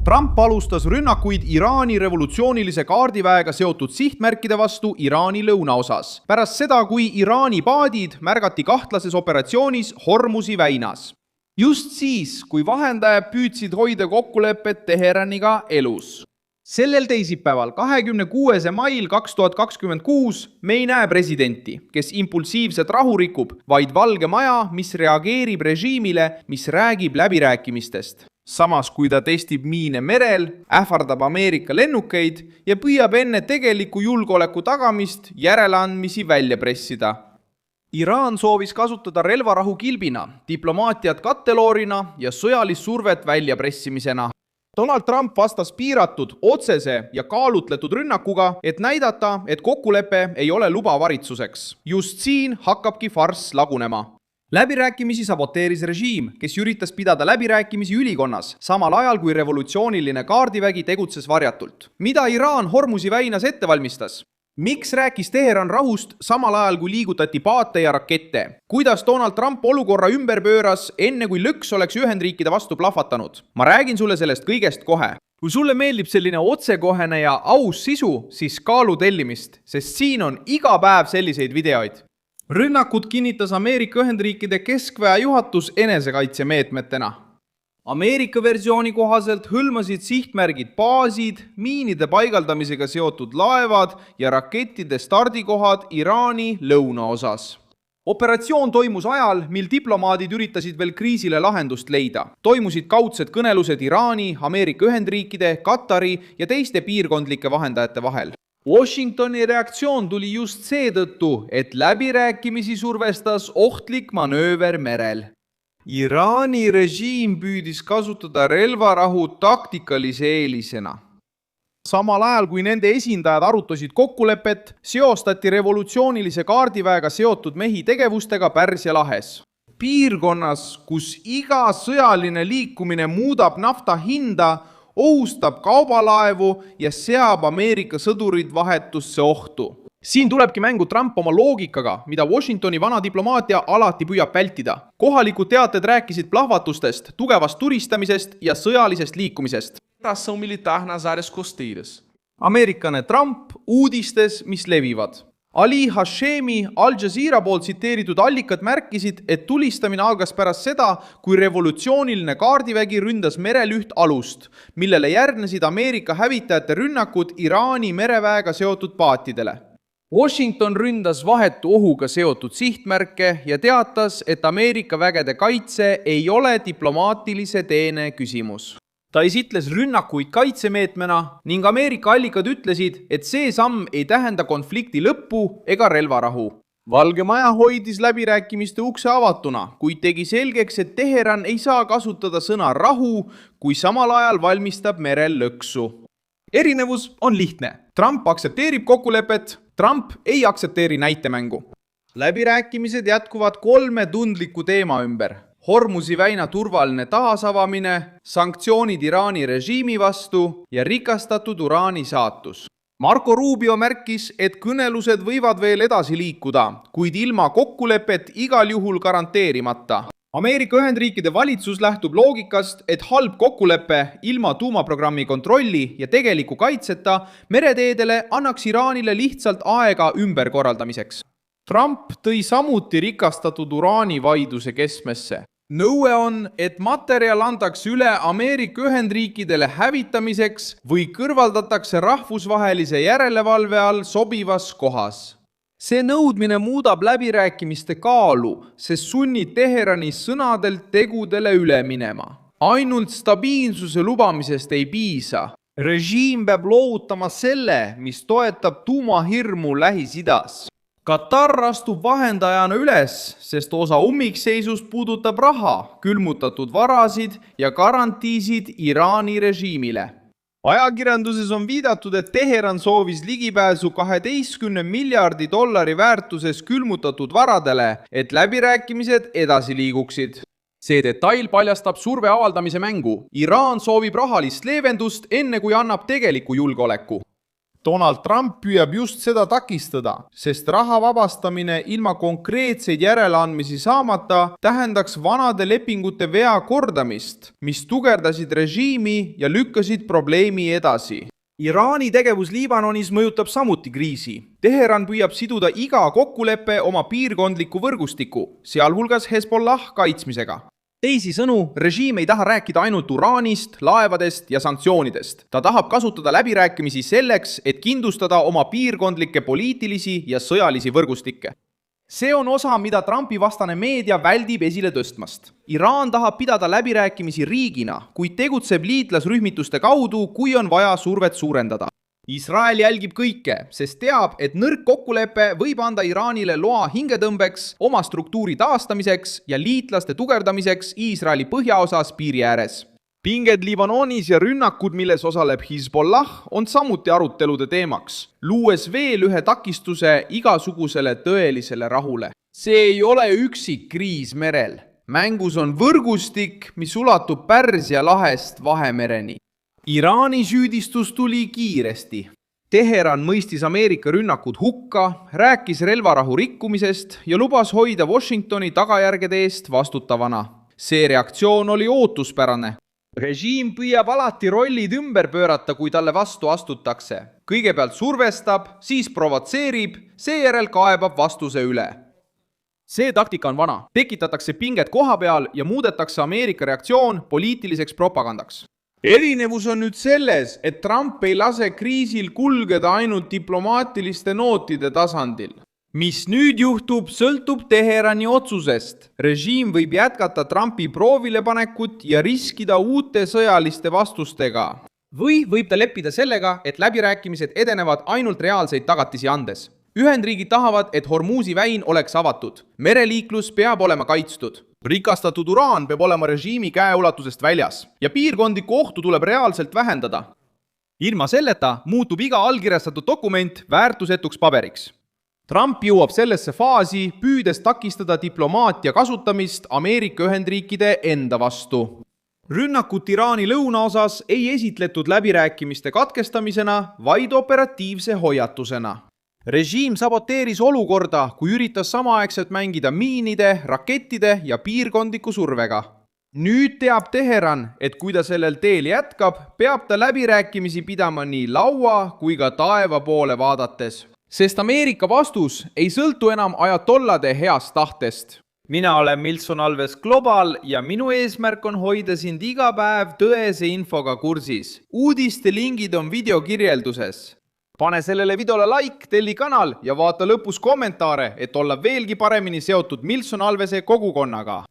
Trump alustas rünnakuid Iraani revolutsioonilise kaardiväega seotud sihtmärkide vastu Iraani lõunaosas, pärast seda, kui Iraani paadid märgati kahtlases operatsioonis Hormuzi väinas. Just siis, kui vahendajad püüdsid hoida kokkulepet Teheraniga elus. Sellel teisipäeval, 26. mail 2026 me ei näe presidenti, kes impulsiivset rahu rikub, vaid Valge Maja, mis reageerib režiimile, mis räägib läbirääkimistest. Samas, kui ta testib miine merel, ähvardab Ameerika lennukeid ja püüab enne tegeliku julgeoleku tagamist järeleandmisi välja pressida. Iraan soovis kasutada relvarahu kilbina, diplomaatiat katteloorina ja sõjalist survet väljapressimisena. Donald Trump vastas piiratud, otsese ja kaalutletud rünnakuga, et näidata, et kokkulepe ei ole luba varitsuseks. Just siin hakkabki farss lagunema. Läbirääkimisi saboteeris režiim, kes üritas pidada läbirääkimisi ülikonnas, samal ajal kui revolutsiooniline kaardivägi tegutses varjatult. Mida Iraan Hormuzi väinas ette valmistas? Miks rääkis Teheran rahust samal ajal, kui liigutati paate ja rakette? Kuidas Donald Trump olukorra ümber pööras, enne kui lõks oleks Ühendriikide vastu plahvatanud? Ma räägin sulle sellest kõigest kohe. Kui sulle meeldib selline otsekohene ja aus sisu, siis kaalu tellimist, sest siin on iga päev selliseid videoid. Rünnakut kinnitas Ameerika Ühendriikide keskväe juhatus enesekaitsemeetmetena. Ameerika versiooni kohaselt hõlmasid sihtmärgid baasid, miinide paigaldamisega seotud laevad ja rakettide stardikohad Iraani lõunaosas. Operatsioon toimus ajal, mil diplomaadid üritasid veel kriisile lahendust leida. Toimusid kaudsed kõnelused Iraani, Ameerika Ühendriikide, Katari ja teiste piirkondlike vahendajate vahel. Washingtoni reaktsioon tuli just seetõttu, et läbirääkimisi survestas ohtlik manööver merel. Iraani režiim püüdis kasutada relvarahu taktikalise eelisena. Samal ajal, kui nende esindajad arutasid kokkulepet, seostati revolutsioonilise kaardiväega seotud mehi tegevustega Pärsia lahes. Piirkonnas, kus iga sõjaline liikumine muudab nafta hinda, ohustab kaubalaevu ja seab Ameerika sõdurid vahetusse ohtu. Siin tulebki mängu Trump oma loogikaga, mida Washingtoni vana diplomaatia alati püüab vältida. Kohalikud teated rääkisid plahvatustest, tugevast turistamisest ja sõjalisest liikumisest. Operação militar nas áreas costeiras. Ameerikane Trump uudistes, mis levivad. Ali Hashemi Al Jazeera poolt tsiteeritud allikad märkisid, et tulistamine algas pärast seda, kui revolutsiooniline kaardivägi ründas merel üht alust, millele järgnesid Ameerika hävitajate rünnakud Iraani mereväega seotud paatidele. Washington ründas vahetu ohuga seotud sihtmärke ja teatas, et Ameerika vägede kaitse ei ole diplomaatilise teene küsimus. Ta esitles rünnakuid kaitsemeetmena ning Ameerika allikad ütlesid, et see samm ei tähenda konflikti lõppu ega relvarahu. Valge Maja hoidis läbirääkimiste ukse avatuna, kuid tegi selgeks, et Teheran ei saa kasutada sõna rahu, kui samal ajal valmistab merel lõksu. Erinevus on lihtne. Trump aktsepteerib kokkulepet, Trump ei aktsepteeri näitemängu. Läbirääkimised jätkuvad 3 tundliku teema ümber. Hormuzi väina turvaline taasavamine, sanktsioonid Iraani režiimi vastu ja rikastatud uraani saatus. Marco Rubio märkis, et kõnelused võivad veel edasi liikuda, kuid ilma kokkulepet igal juhul garanteerimata. Ameerika Ühendriikide valitsus lähtub loogikast, et halb kokkulepe ilma tuumaprogrammi kontrolli ja tegeliku kaitseta mereteedele annaks Iraanile lihtsalt aega ümberkorraldamiseks. Trump tõi samuti rikastatud uraani vaidluse keskmesse. Nõue on, et materjal antakse üle Ameerika Ühendriikidele hävitamiseks või kõrvaldatakse rahvusvahelise järelevalve all sobivas kohas. See nõudmine muudab läbirääkimiste kaalu, sest sunnib Teherani sõnadelt tegudele üle minema. Ainult stabiilsuse lubamisest ei piisa. Režiim peab loovutama selle, mis toetab tuumahirmu Lähis-Idas. Katar astub vahendajana üles, sest osa ummikseisust puudutab raha, külmutatud varasid ja garantiisid Iraani režiimile. Ajakirjanduses on viidatud, et Teheran soovis ligipääsu $12 miljardi väärtuses külmutatud varadele, et läbirääkimised edasi liiguksid. See detail paljastab surve avaldamise mängu. Iraan soovib rahalist leevendust enne kui annab tegeliku julgeoleku. Donald Trump püüab just seda takistada, sest raha vabastamine ilma konkreetseid järeleandmisi saamata tähendaks vanade lepingute vea kordamist, mis tugevdasid režiimi ja lükkasid probleemi edasi. Iraani tegevus Liibanonis mõjutab samuti kriisi. Teheran püüab siduda iga kokkuleppe oma piirkondliku võrgustiku, sealhulgas Hezbollah kaitsmisega. Teisisõnu, režiim ei taha rääkida ainult uraanist, laevadest ja sanktsioonidest. Ta tahab kasutada läbirääkimisi selleks, et kindlustada oma piirkondlikke poliitilisi ja sõjalisi võrgustikke. See on osa, mida Trumpi vastane meedia väldib esile tõstmast. Iraan tahab pidada läbirääkimisi riigina, kuid tegutseb liitlasrühmituste kaudu, kui on vaja survet suurendada. Iisrael jälgib kõike, sest teab, et nõrk kokkulepe võib anda Iraanile loa hingetõmbeks, oma struktuuri taastamiseks ja liitlaste tugevdamiseks Iisraeli põhjaosas piiri ääres. Pinged Liibanonis ja rünnakud, milles osaleb Hezbollah, on samuti arutelude teemaks, luues veel ühe takistuse igasugusele tõelisele rahule. See ei ole üksik kriis merel. Mängus on võrgustik, mis ulatub Pärsia lahest Vahemereni. Iraani süüdistus tuli kiiresti. Teheran mõistis Ameerika rünnakud hukka, rääkis relvarahu rikkumisest ja lubas hoida Washingtoni tagajärgede eest vastutavana. See reaktsioon oli ootuspärane. Režiim püüab alati rollid ümber pöörata, kui talle vastu astutakse. Kõigepealt survestab, siis provotseerib, seejärel kaebab vastuse üle. See taktika on vana. Tekitatakse pinget kohapeal ja muudetakse Ameerika reaktsioon poliitiliseks propagandaks. Erinevus on nüüd selles, et Trump ei lase kriisil kulgeda ainult diplomaatiliste nootide tasandil. Mis nüüd juhtub, sõltub Teherani otsusest. Režiim võib jätkata Trumpi proovilepanekut ja riskida uute sõjaliste vastustega. Või võib ta leppida sellega, et läbirääkimised edenevad ainult reaalseid tagatisi andes. Ühendriigid tahavad, et Hormuzi väin oleks avatud. Mereliiklus peab olema kaitstud. Rikastatud uraan peab olema režiimi käeulatusest väljas ja piirkondlikku ohtu tuleb reaalselt vähendada. Ilma selleta muutub iga allkirjastatud dokument väärtusetuks paberiks. Trump jõuab sellesse faasi, püüdes takistada diplomaatia kasutamist Ameerika Ühendriikide enda vastu. Rünnakut Iraani lõunaosas ei esitletud läbirääkimiste katkestamisena, vaid operatiivse hoiatusena. Režiim saboteeris olukorda, kui üritas samaaegselt mängida miinide, rakettide ja piirkondliku survega. Nüüd teab Teheran, et kui ta sellel teel jätkab, peab ta läbirääkimisi pidama nii laua kui ka taeva poole vaadates. Sest Ameerika vastus ei sõltu enam ajatollade heast tahtest. Mina olen Milson Alves Global ja minu eesmärk on hoida sind iga päev tõese infoga kursis. Uudiste lingid on videokirjelduses. Pane sellele videole like, telli kanal ja vaata lõpus kommentaare, et olla veelgi paremini seotud Milson Alvese kogukonnaga.